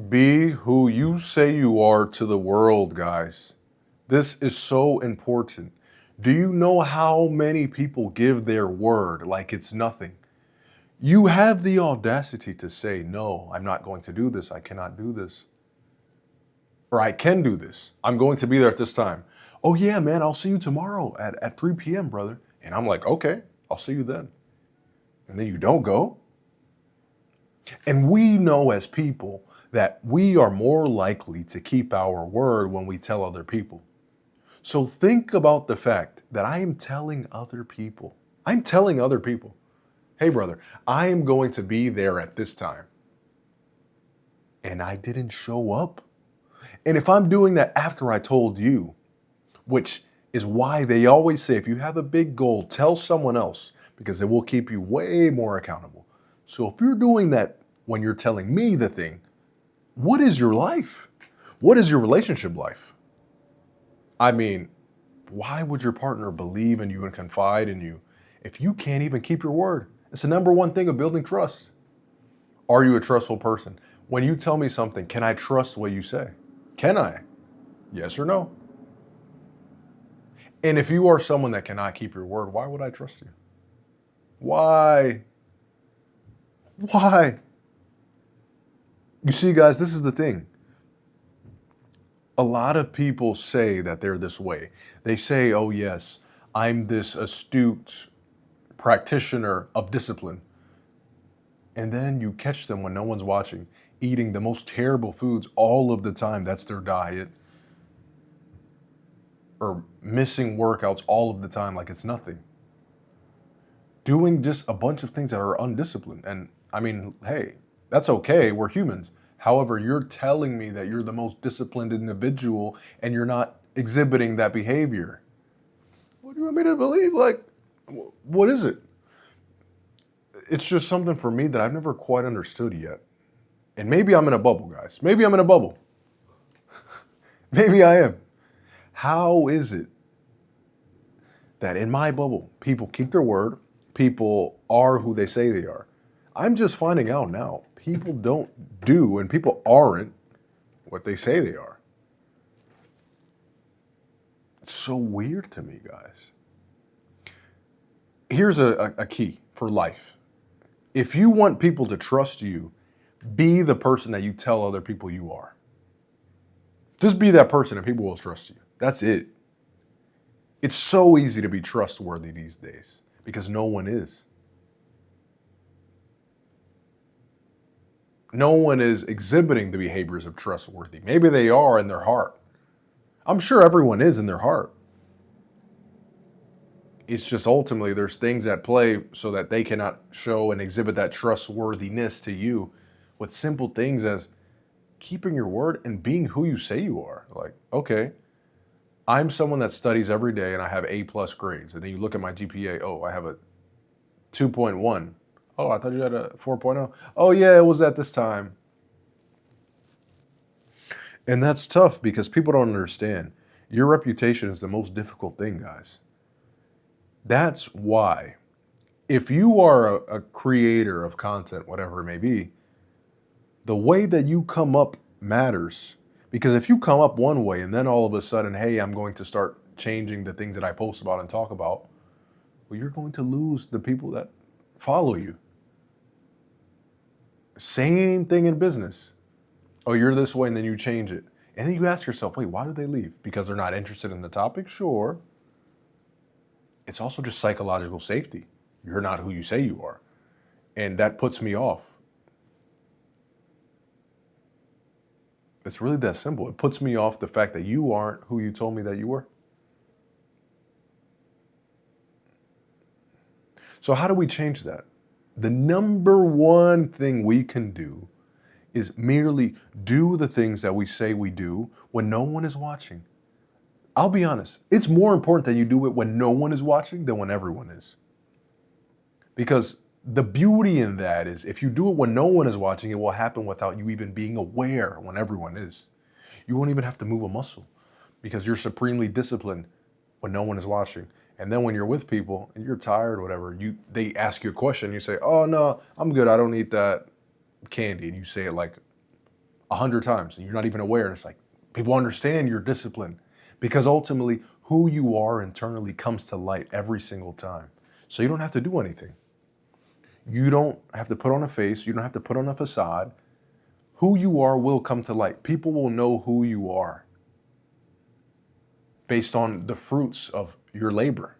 Be who you say you are to the world, guys. This is so important. Do you know how many people give their word like it's nothing? You have the audacity to say, no, I'm not going to do this. I cannot do this. Or I can do this. I'm going to be there at this time. Oh, yeah, man, I'll see you tomorrow at 3 p.m., brother. And I'm like, okay, I'll see you then. And then you don't go. And we know as people that we are more likely to keep our word when we tell other people. So think about the fact that I'm telling other people, hey, brother, I am going to be there at this time. And I didn't show up. And if I'm doing that after I told you, which is why they always say, if you have a big goal, tell someone else because it will keep you way more accountable. So if you're doing that when you're telling me the thing, what is your life? What is your relationship life? I mean, why would your partner believe in you and confide in you if you can't even keep your word? It's the number one thing of building trust. Are you a trustful person? When you tell me something, can I trust what you say? Can I? Yes or no? And if you are someone that cannot keep your word, why would I trust you? Why? Why? You see, guys, this is the thing. A lot of people say that they're this way. They say, oh, yes, I'm this astute practitioner of discipline. And then you catch them when no one's watching, eating the most terrible foods all of the time. That's their diet. Or missing workouts all of the time like it's nothing. Doing just a bunch of things that are undisciplined. And I mean, hey, that's okay. We're humans. However, you're telling me that you're the most disciplined individual and you're not exhibiting that behavior. What do you want me to believe? Like, what is it? It's just something for me that I've never quite understood yet. And maybe I'm in a bubble, guys. Maybe I'm in a bubble. Maybe I am. How is it that in my bubble, people keep their word, people are who they say they are? I'm just finding out now. People don't do and people aren't what they say they are. It's so weird to me, guys. Here's a key for life. If you want people to trust you, be the person that you tell other people you are. Just be that person and people will trust you. That's it. It's so easy to be trustworthy these days because no one is. No one is exhibiting the behaviors of trustworthy. Maybe they are in their heart. I'm sure everyone is in their heart. It's just ultimately there's things at play so that they cannot show and exhibit that trustworthiness to you with simple things as keeping your word and being who you say you are. Like, okay, I'm someone that studies every day and I have A+ grades. And then you look at my GPA, oh, I have a 2.1. Oh, I thought you had a 4.0. Oh, yeah, it was at this time. And that's tough because people don't understand. Your reputation is the most difficult thing, guys. That's why, if you are a creator of content, whatever it may be, the way that you come up matters. Because if you come up one way and then all of a sudden, hey, I'm going to start changing the things that I post about and talk about, well, you're going to lose the people that follow you. Same thing in business. Oh, you're this way and then you change it. And then you ask yourself, wait, why did they leave? Because they're not interested in the topic? Sure. It's also just psychological safety. You're not who you say you are. And that puts me off. It's really that simple. It puts me off the fact that you aren't who you told me that you were. So how do we change that? The number one thing we can do is merely do the things that we say we do when no one is watching. I'll be honest, it's more important that you do it when no one is watching than when everyone is. Because the beauty in that is if you do it when no one is watching, it will happen without you even being aware when everyone is. You won't even have to move a muscle because you're supremely disciplined when no one is watching. And then when you're with people and you're tired or whatever, they ask you a question, you say, oh no, I'm good, I don't eat that candy. And you say it like 100 times and you're not even aware. And it's like people understand your discipline because ultimately who you are internally comes to light every single time. So you don't have to do anything. You don't have to put on a face. You don't have to put on a facade. Who you are will come to light. People will know who you are based on the fruits of your labor.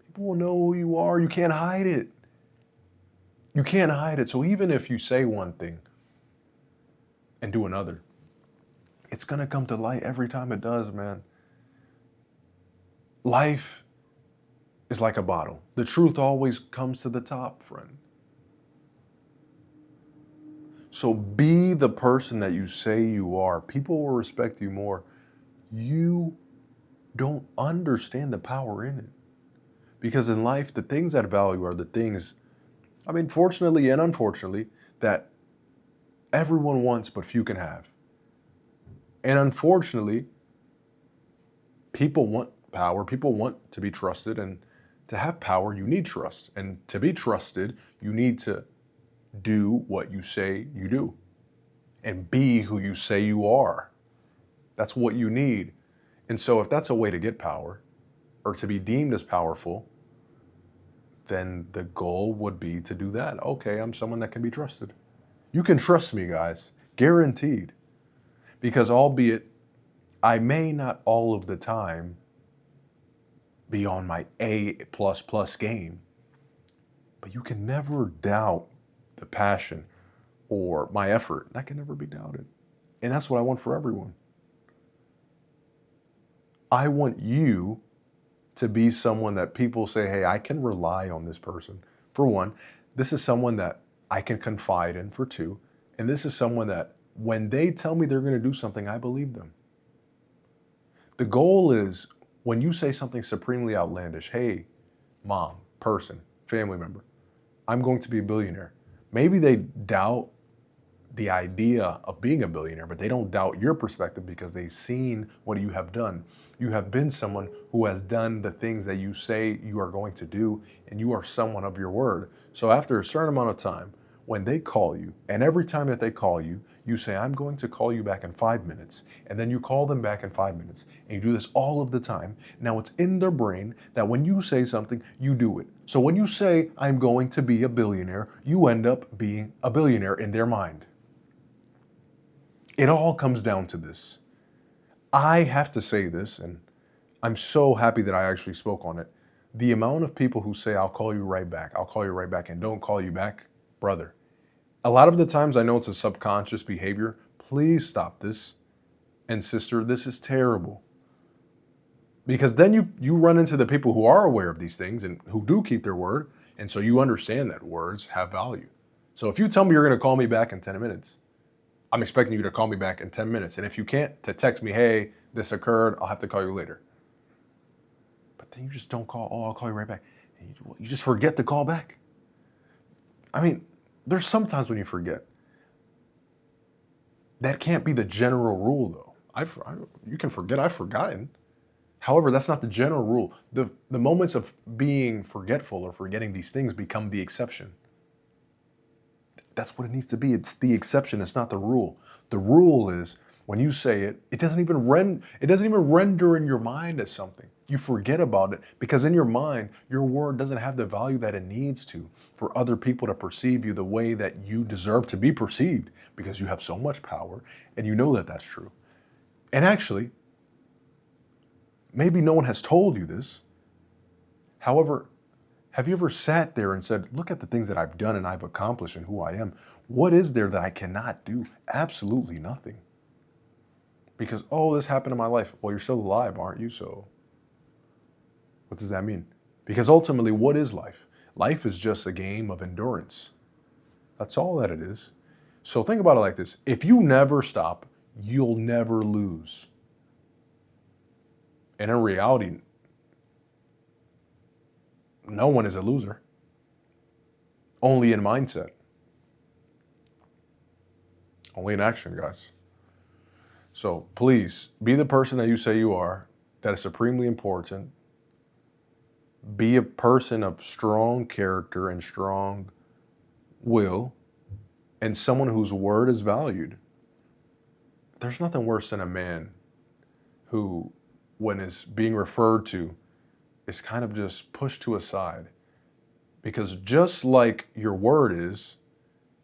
People will know who you are. You can't hide it. You can't hide it. So even if you say one thing and do another, it's going to come to light every time it does, man. Life is like a bottle. The truth always comes to the top, friend. So be the person that you say you are. People will respect you more. You don't understand the power in it. Because in life, the things that value are the things, fortunately and unfortunately, that everyone wants but few can have. And unfortunately, people want power. People want to be trusted. And to have power, you need trust. And to be trusted, you need to do what you say you do. And be who you say you are. That's what you need. And so if that's a way to get power, or to be deemed as powerful, then the goal would be to do that. Okay, I'm someone that can be trusted. You can trust me, guys. Guaranteed. Because albeit I may not all of the time be on my A++ game, but you can never doubt the passion or my effort. That can never be doubted. And that's what I want for everyone. I want you to be someone that people say, hey, I can rely on this person. For one, this is someone that I can confide in. For two, and this is someone that when they tell me they're going to do something, I believe them. The goal is when you say something supremely outlandish, hey, mom, person, family member, I'm going to be a billionaire. Maybe they doubt the idea of being a billionaire, but they don't doubt your perspective because they've seen what you have done. You have been someone who has done the things that you say you are going to do, and you are someone of your word. So after a certain amount of time, when they call you, and every time that they call you, you say, I'm going to call you back in 5 minutes. And then you call them back in 5 minutes. And you do this all of the time. Now it's in their brain that when you say something, you do it. So when you say, I'm going to be a billionaire, you end up being a billionaire in their mind. It all comes down to this. I have to say this, and I'm so happy that I actually spoke on it. The amount of people who say, I'll call you right back, and don't call you back, brother. A lot of the times I know it's a subconscious behavior. Please stop this. And sister, this is terrible. Because then you run into the people who are aware of these things and who do keep their word. And so you understand that words have value. So if you tell me you're going to call me back in 10 minutes, I'm expecting you to call me back in 10 minutes. And if you can't, to text me, hey, this occurred, I'll have to call you later. But then you just don't call, I'll call you right back. And you just forget to call back. There's sometimes when you forget. That can't be the general rule, though. You can forget, I've forgotten. However, that's not the general rule. The moments of being forgetful or forgetting these things become the exception. That's what it needs to be. It's the exception. It's not the rule. The rule is when you say it, it doesn't even render in your mind as something. You forget about it because in your mind, your word doesn't have the value that it needs to for other people to perceive you the way that you deserve to be perceived because you have so much power and you know that that's true. And actually, maybe no one has told you this. However, have you ever sat there and said, look at the things that I've done and I've accomplished and who I am. What is there that I cannot do? Absolutely nothing. Because, this happened in my life. Well, you're still alive, aren't you? So what does that mean? Because ultimately, what is life? Life is just a game of endurance. That's all that it is. So think about it like this. If you never stop, you'll never lose. And in reality, no one is a loser. Only in mindset. Only in action, guys. So please, be the person that you say you are. That is supremely important. Be a person of strong character and strong will. and someone whose word is valued. There's nothing worse than a man who, when is being referred to, is kind of just pushed to a side. Because just like your word is,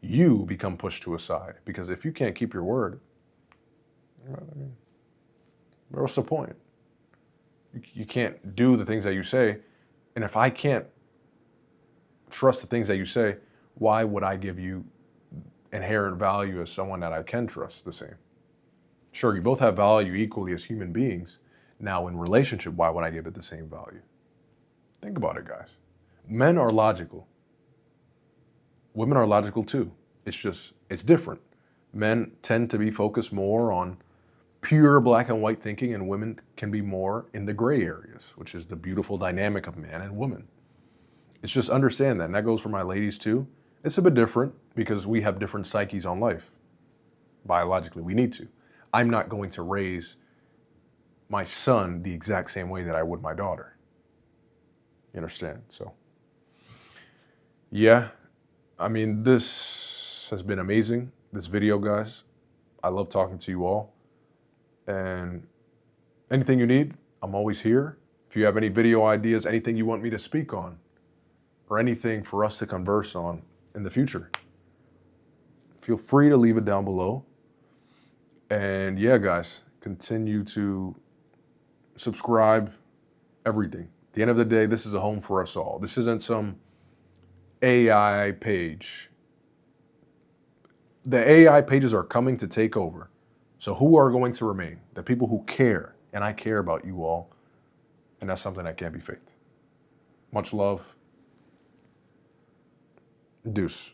you become pushed to a side. Because if you can't keep your word, I mean, what's the point? You can't do the things that you say. And if I can't trust the things that you say, why would I give you inherent value as someone that I can trust the same? Sure, you both have value equally as human beings. Now, in relationship, why would I give it the same value? Think about it, guys. Men are logical. Women are logical too. It's different. Men tend to be focused more on pure black and white thinking, and women can be more in the gray areas, which is the beautiful dynamic of man and woman. It's just understand that, and that goes for my ladies too. It's a bit different because we have different psyches on life. Biologically, we need to. I'm not going to raise my son the exact same way that I would my daughter. You understand? So, yeah, I mean, this has been amazing, this video, guys. I love talking to you all. And anything you need, I'm always here. If you have any video ideas, anything you want me to speak on, or anything for us to converse on in the future, feel free to leave it down below. And yeah, guys, continue to subscribe, everything. At the end of the day, this is a home for us all. This isn't some AI page. The AI pages are coming to take over. So who are going to remain? The people who care. And I care about you all. And that's something that can't be faked. Much love. Deuce.